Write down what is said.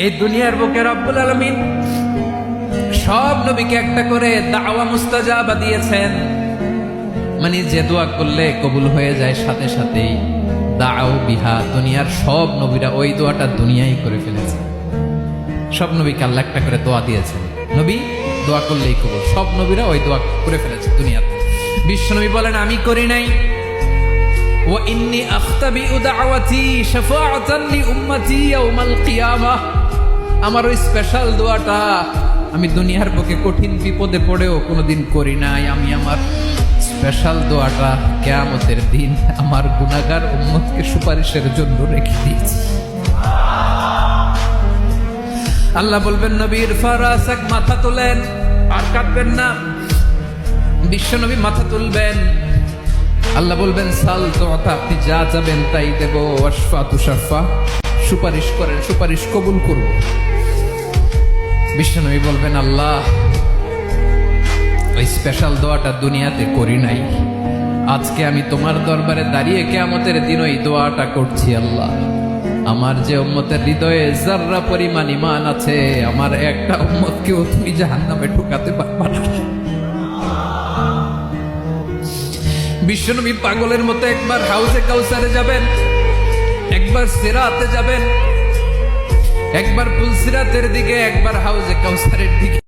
এই দুনিয়ার বুকে রব্বুল আলামিন সব নবীকে একটা করে দাওয়া মুস্তাজাবা দিয়েছেন, মানে যে দোয়া করলে কবুল হয়ে যায় সাথে সাথেই। দাও বিহা, দুনিয়ার সব নবীরা ওই দোয়াটা দুনিয়ায় করে ফেলেছে। সব নবীকে আল্লাহ একটা করে দোয়া দিয়েছেন, নবী দোয়া করলেই কবুল। সব নবীরা ওই দোয়া করে ফেলেছে দুনিয়াতে। বিশ্ব নবী বলেন আমি করি নাই। ওয়া ইন্নী আখতাবিউ দাওয়াতি শাফাআতান লি উম্মতি ইয়াউমাল কিয়ামাহ, আমার ওই স্পেশাল দোয়াটা আমি দুনিয়ার বুকে কঠিন বিপদে পড়েও কোনোদিন করি নাই। আমি আমার স্পেশাল দোয়াটা কিয়ামতের দিন আমার গুনাহগার উম্মতকে সুপারিশের জন্য রেখে দিয়েছি। আল্লাহ বলবেন নবীর ফারাসাক, মাথা তোলেন, আর কাটবেন না। বিশ্ব নবী মাথা তুলবেন, আল্লাহ বলবেন সাল তোতা, আপনি যা যাবেন তাই দেব। ওয়াশফা তুশাফা, সুপারিশ করেন, সুপারিশ কবুল করব। বিশ্ব নবী বলবেন আল্লাহ ওই স্পেশাল দোয়াটা দুনিয়াতে করি নাই, আজকে আমি তোমার দরবারে দাঁড়িয়ে কিয়ামতের দিন ওই দোয়াটা করছি। আল্লাহ আমার যে উম্মতের হৃদয়ে যাররা পরিমাণ ঈমান আছে, আমার একটা উম্মতকেও তুমি জাহান্নামে ঢুকাতে পারবা না। বিশ্বনবী পাগলের মতো একবার হাউজে কাউসারে যাবেন, একবার সিরাতে যাবেন, একবার পুলসিরাতের দিকে, একবার হাউজে কাউসারের দিকে।